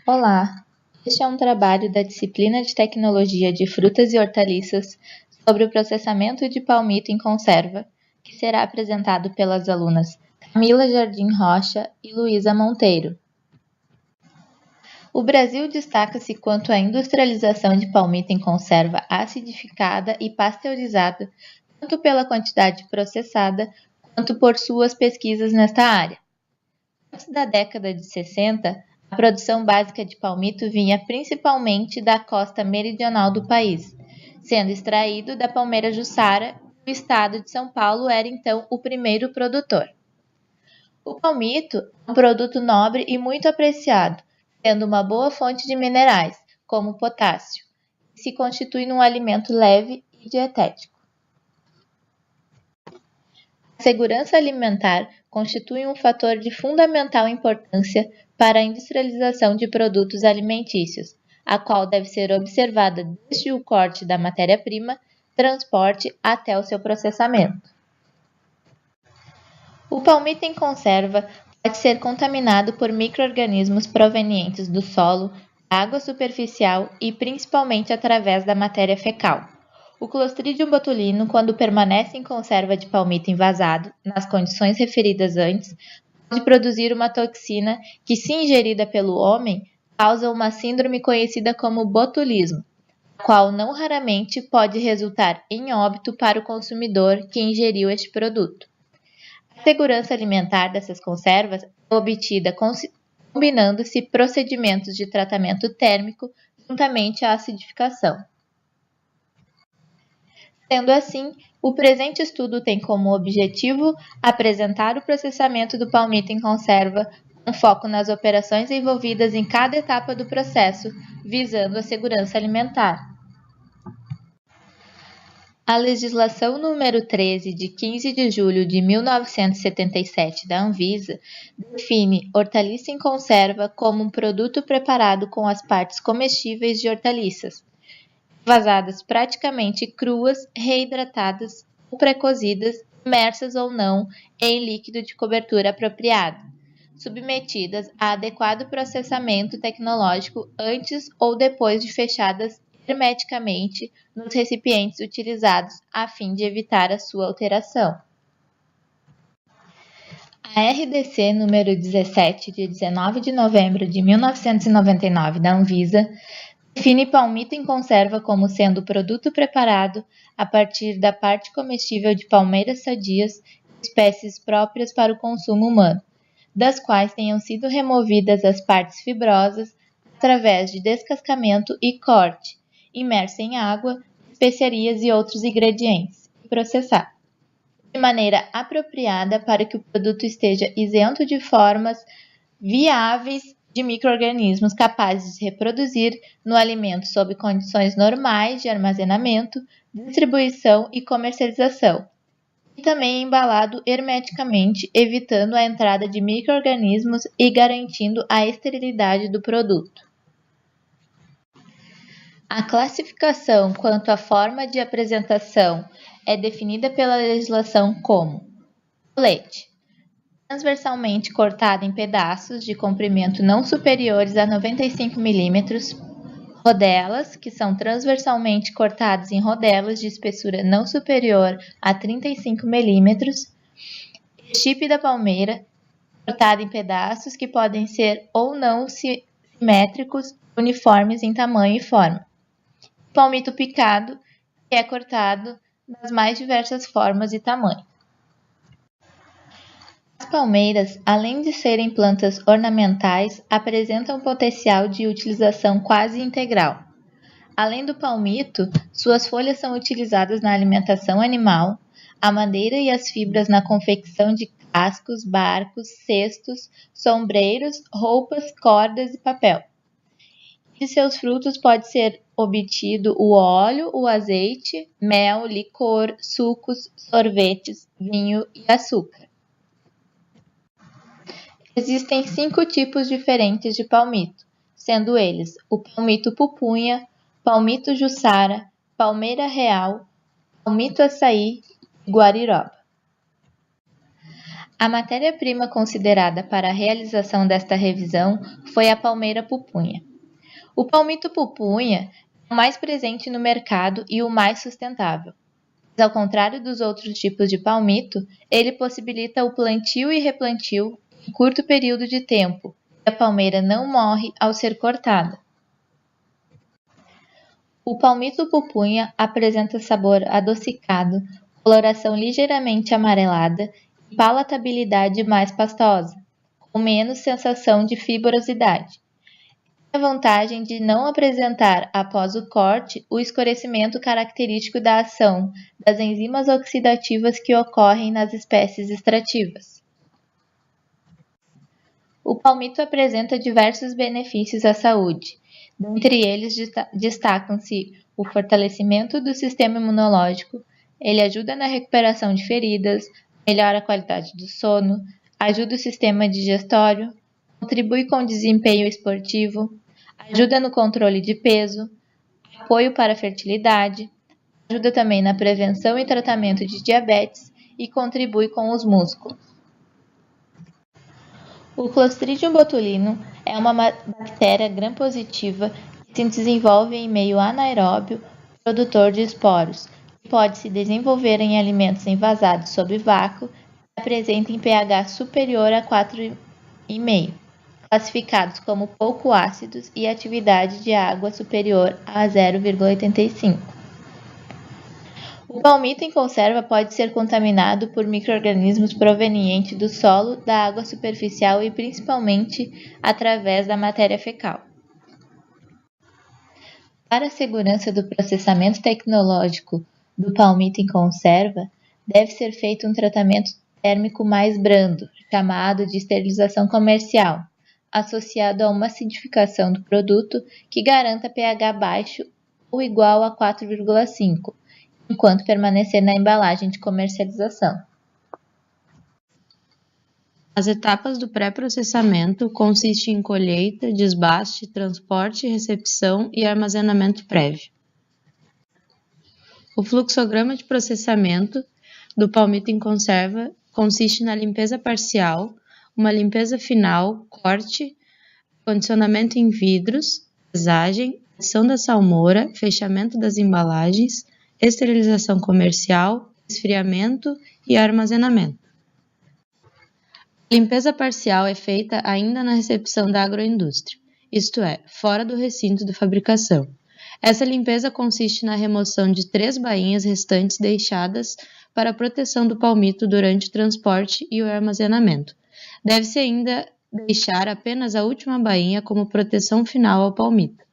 Olá, este é um trabalho da disciplina de Tecnologia de Frutas e Hortaliças sobre o processamento de palmito em conserva, que será apresentado pelas alunas Camila Jardim Rocha e Luísa Monteiro. O Brasil destaca-se quanto à industrialização de palmito em conserva acidificada e pasteurizada, tanto pela quantidade processada quanto por suas pesquisas nesta área. Antes da década de 60, a produção básica de palmito vinha principalmente da costa meridional do país, sendo extraído da palmeira jussara, e o estado de São Paulo era então o primeiro produtor. O palmito é um produto nobre e muito apreciado, sendo uma boa fonte de minerais, como o potássio, e se constitui num alimento leve e dietético. A segurança alimentar constitui um fator de fundamental importância para a industrialização de produtos alimentícios, a qual deve ser observada desde o corte da matéria-prima, transporte até o seu processamento. O palmito em conserva pode ser contaminado por micro-organismos provenientes do solo, água superficial e principalmente através da matéria fecal. O Clostridium botulino, quando permanece em conserva de palmito envasado, nas condições referidas antes, pode produzir uma toxina que, se ingerida pelo homem, causa uma síndrome conhecida como botulismo, a qual não raramente pode resultar em óbito para o consumidor que ingeriu este produto. A segurança alimentar dessas conservas é obtida combinando-se procedimentos de tratamento térmico juntamente à acidificação. Sendo assim, o presente estudo tem como objetivo apresentar o processamento do palmito em conserva, com foco nas operações envolvidas em cada etapa do processo, visando a segurança alimentar. A legislação número 13, de 15 de julho de 1977 da Anvisa, define hortaliça em conserva como um produto preparado com as partes comestíveis de hortaliças, vazadas praticamente cruas, reidratadas ou pré-cozidas, imersas ou não em líquido de cobertura apropriado, submetidas a adequado processamento tecnológico antes ou depois de fechadas hermeticamente nos recipientes utilizados a fim de evitar a sua alteração. A RDC número 17, de 19 de novembro de 1999 da Anvisa, define palmito em conserva como sendo produto preparado a partir da parte comestível de palmeiras sadias, espécies próprias para o consumo humano, das quais tenham sido removidas as partes fibrosas através de descascamento e corte, imersa em água, especiarias e outros ingredientes, e processado de maneira apropriada para que o produto esteja isento de formas viáveis de micro-organismos capazes de reproduzir no alimento sob condições normais de armazenamento, distribuição e comercialização, e também embalado hermeticamente, evitando a entrada de micro-organismos e garantindo a esterilidade do produto. A classificação quanto à forma de apresentação é definida pela legislação como leite, transversalmente cortado em pedaços de comprimento não superiores a 95 mm, rodelas, que são transversalmente cortadas em rodelas de espessura não superior a 35 mm, estipe da palmeira, cortada em pedaços que podem ser ou não simétricos, uniformes em tamanho e forma. Palmito picado, que é cortado nas mais diversas formas e tamanhos. As palmeiras, além de serem plantas ornamentais, apresentam potencial de utilização quase integral. Além do palmito, suas folhas são utilizadas na alimentação animal, a madeira e as fibras na confecção de cascos, barcos, cestos, sombreiros, roupas, cordas e papel. De seus frutos pode ser obtido o óleo, o azeite, mel, licor, sucos, sorvetes, vinho e açúcar. Existem 5 tipos diferentes de palmito, sendo eles o palmito pupunha, palmito jussara, palmeira real, palmito açaí e guariroba. A matéria-prima considerada para a realização desta revisão foi a palmeira pupunha. O palmito pupunha é o mais presente no mercado e o mais sustentável. Mas, ao contrário dos outros tipos de palmito, ele possibilita o plantio e replantio em curto período de tempo, e a palmeira não morre ao ser cortada. O palmito pupunha apresenta sabor adocicado, coloração ligeiramente amarelada e palatabilidade mais pastosa, com menos sensação de fibrosidade. Tem a vantagem de não apresentar, após o corte, o escurecimento característico da ação das enzimas oxidativas que ocorrem nas espécies extrativas. O palmito apresenta diversos benefícios à saúde. Dentre eles destacam-se o fortalecimento do sistema imunológico, ele ajuda na recuperação de feridas, melhora a qualidade do sono, ajuda o sistema digestório, contribui com o desempenho esportivo, ajuda no controle de peso, apoio para a fertilidade, ajuda também na prevenção e tratamento de diabetes e contribui com os músculos. O Clostridium botulinum é uma bactéria gram-positiva que se desenvolve em meio anaeróbio produtor de esporos, que pode se desenvolver em alimentos envasados sob vácuo e apresentem pH superior a 4,5, classificados como pouco ácidos e atividade de água superior a 0,85. O palmito em conserva pode ser contaminado por micro-organismos provenientes do solo, da água superficial e principalmente através da matéria fecal. Para a segurança do processamento tecnológico do palmito em conserva, deve ser feito um tratamento térmico mais brando, chamado de esterilização comercial, associado a uma acidificação do produto que garanta pH baixo ou igual a 4,5, enquanto permanecer na embalagem de comercialização. As etapas do pré-processamento consistem em colheita, desbaste, transporte, recepção e armazenamento prévio. O fluxograma de processamento do palmito em conserva consiste na limpeza parcial, uma limpeza final, corte, condicionamento em vidros, pesagem, adição da salmoura, fechamento das embalagens, esterilização comercial, esfriamento e armazenamento. A limpeza parcial é feita ainda na recepção da agroindústria, isto é, fora do recinto de fabricação. Essa limpeza consiste na remoção de 3 bainhas restantes deixadas para a proteção do palmito durante o transporte e o armazenamento. Deve-se ainda deixar apenas a última bainha como proteção final ao palmito,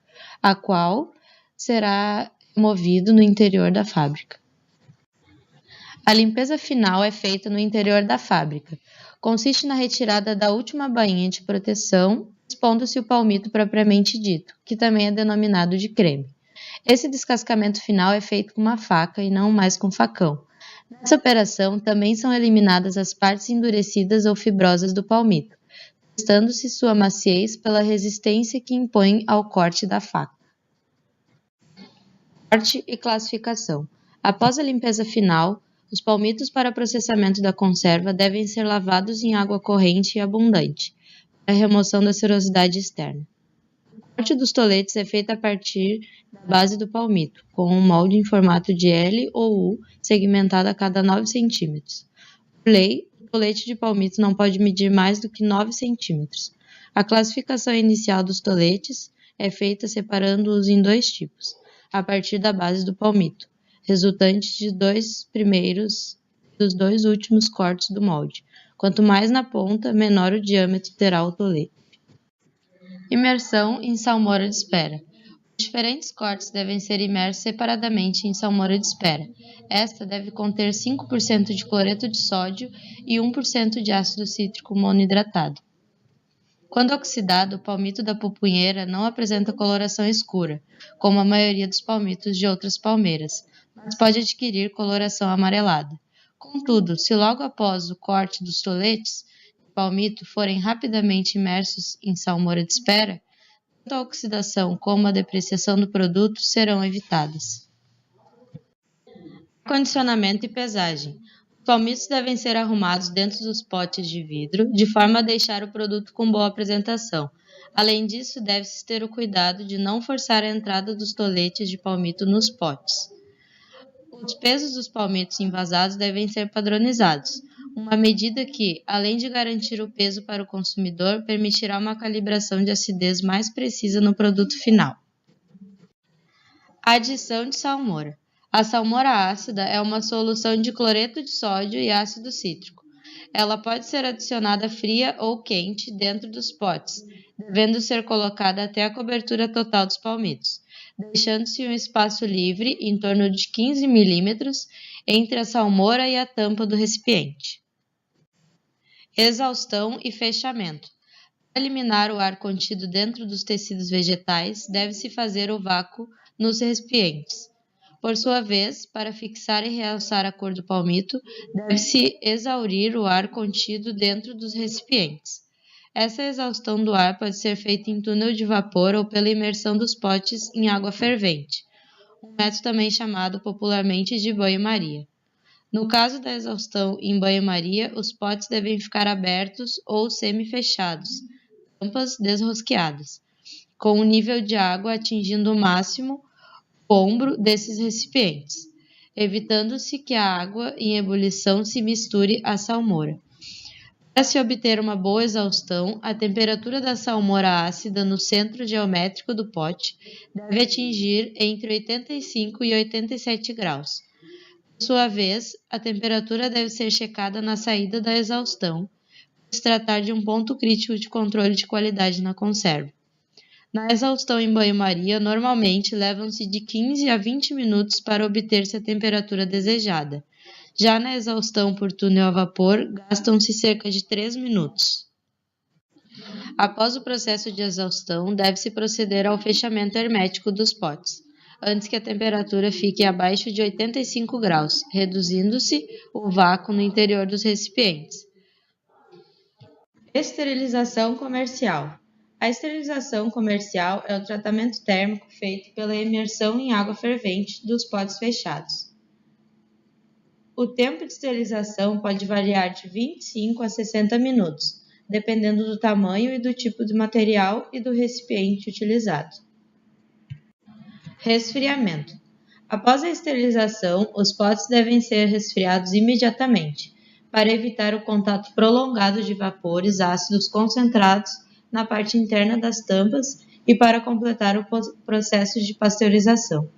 a qual será removido no interior da fábrica. A limpeza final é feita no interior da fábrica. Consiste na retirada da última bainha de proteção, expondo-se o palmito propriamente dito, que também é denominado de creme. Esse descascamento final é feito com uma faca e não mais com facão. Nessa operação também são eliminadas as partes endurecidas ou fibrosas do palmito, testando-se sua maciez pela resistência que impõe ao corte da faca. Corte e classificação. Após a limpeza final, os palmitos para processamento da conserva devem ser lavados em água corrente e abundante, para a remoção da serosidade externa. O corte dos toletes é feito a partir da base do palmito, com um molde em formato de L ou U segmentado a cada 9 cm. Por lei, o tolete de palmito não pode medir mais do que 9 cm. A classificação inicial dos toletes é feita separando-os em 2 tipos, a partir da base do palmito, resultante de 2 primeiros e dos 2 últimos cortes do molde. Quanto mais na ponta, menor o diâmetro terá o tolete. Imersão em salmoura de espera. Os diferentes cortes devem ser imersos separadamente em salmoura de espera. Esta deve conter 5% de cloreto de sódio e 1% de ácido cítrico monohidratado. Quando oxidado, o palmito da pupunheira não apresenta coloração escura, como a maioria dos palmitos de outras palmeiras, mas pode adquirir coloração amarelada. Contudo, se logo após o corte dos toletes de palmito forem rapidamente imersos em salmoura de espera, tanto a oxidação como a depreciação do produto serão evitadas. Condicionamento e pesagem. Os palmitos devem ser arrumados dentro dos potes de vidro, de forma a deixar o produto com boa apresentação. Além disso, deve-se ter o cuidado de não forçar a entrada dos toletes de palmito nos potes. Os pesos dos palmitos envasados devem ser padronizados, uma medida que, além de garantir o peso para o consumidor, permitirá uma calibração de acidez mais precisa no produto final. Adição de salmoura. A salmoura ácida é uma solução de cloreto de sódio e ácido cítrico. Ela pode ser adicionada fria ou quente dentro dos potes, devendo ser colocada até a cobertura total dos palmitos, deixando-se um espaço livre, em torno de 15 mm, entre a salmoura e a tampa do recipiente. Exaustão e fechamento. Para eliminar o ar contido dentro dos tecidos vegetais, deve-se fazer o vácuo nos recipientes. Por sua vez, para fixar e realçar a cor do palmito, deve-se exaurir o ar contido dentro dos recipientes. Essa exaustão do ar pode ser feita em túnel de vapor ou pela imersão dos potes em água fervente, um método também chamado popularmente de banho-maria. No caso da exaustão em banho-maria, os potes devem ficar abertos ou semi-fechados, tampas desrosqueadas, com o nível de água atingindo o máximo ombro desses recipientes, evitando-se que a água em ebulição se misture à salmoura. Para se obter uma boa exaustão, a temperatura da salmoura ácida no centro geométrico do pote deve atingir entre 85 e 87 graus. Por sua vez, a temperatura deve ser checada na saída da exaustão, por se tratar de um ponto crítico de controle de qualidade na conserva. Na exaustão em banho-maria, normalmente levam-se de 15 a 20 minutos para obter-se a temperatura desejada. Já na exaustão por túnel a vapor, gastam-se cerca de 3 minutos. Após o processo de exaustão, deve-se proceder ao fechamento hermético dos potes, antes que a temperatura fique abaixo de 85 graus, reduzindo-se o vácuo no interior dos recipientes. Esterilização comercial. A esterilização comercial é o tratamento térmico feito pela imersão em água fervente dos potes fechados. O tempo de esterilização pode variar de 25 a 60 minutos, dependendo do tamanho e do tipo de material e do recipiente utilizado. Resfriamento. Após a esterilização, os potes devem ser resfriados imediatamente, para evitar o contato prolongado de vapores ácidos concentrados na parte interna das tampas e para completar o processo de pasteurização.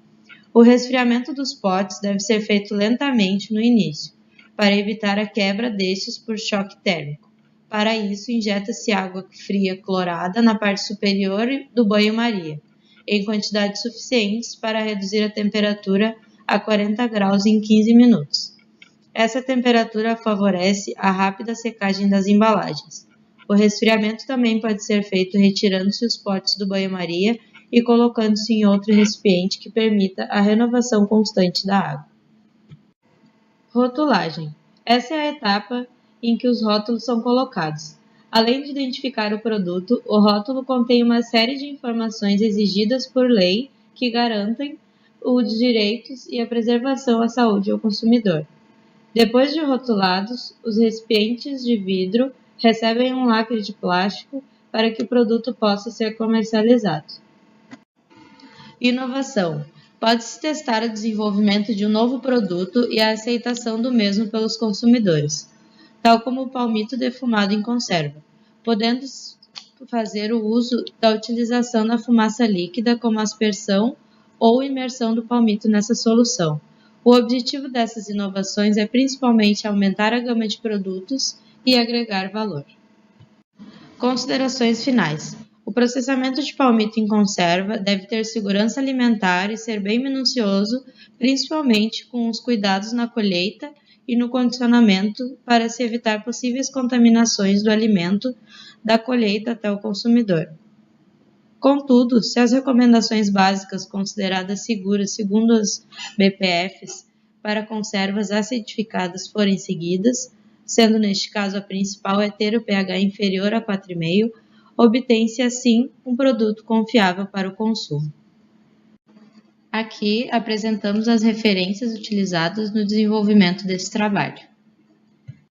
O resfriamento dos potes deve ser feito lentamente no início, para evitar a quebra destes por choque térmico. Para isso, injeta-se água fria clorada na parte superior do banho-maria, em quantidades suficientes para reduzir a temperatura a 40 graus em 15 minutos. Essa temperatura favorece a rápida secagem das embalagens. O resfriamento também pode ser feito retirando-se os potes do banho-maria e colocando-se em outro recipiente que permita a renovação constante da água. Rotulagem. Essa é a etapa em que os rótulos são colocados. Além de identificar o produto, o rótulo contém uma série de informações exigidas por lei que garantem os direitos e a preservação à saúde ao consumidor. Depois de rotulados, os recipientes de vidro recebem um lacre de plástico para que o produto possa ser comercializado. Inovação. Pode-se testar o desenvolvimento de um novo produto e a aceitação do mesmo pelos consumidores, tal como o palmito defumado em conserva, podendo fazer o uso da utilização da fumaça líquida como aspersão ou imersão do palmito nessa solução. O objetivo dessas inovações é principalmente aumentar a gama de produtos e agregar valor. Considerações finais. O processamento de palmito em conserva deve ter segurança alimentar e ser bem minucioso, principalmente com os cuidados na colheita e no condicionamento para se evitar possíveis contaminações do alimento da colheita até o consumidor. Contudo, se as recomendações básicas consideradas seguras segundo as BPFs para conservas acidificadas forem seguidas, sendo neste caso a principal é ter o pH inferior a 4,5, obtém-se assim um produto confiável para o consumo. Aqui apresentamos as referências utilizadas no desenvolvimento desse trabalho.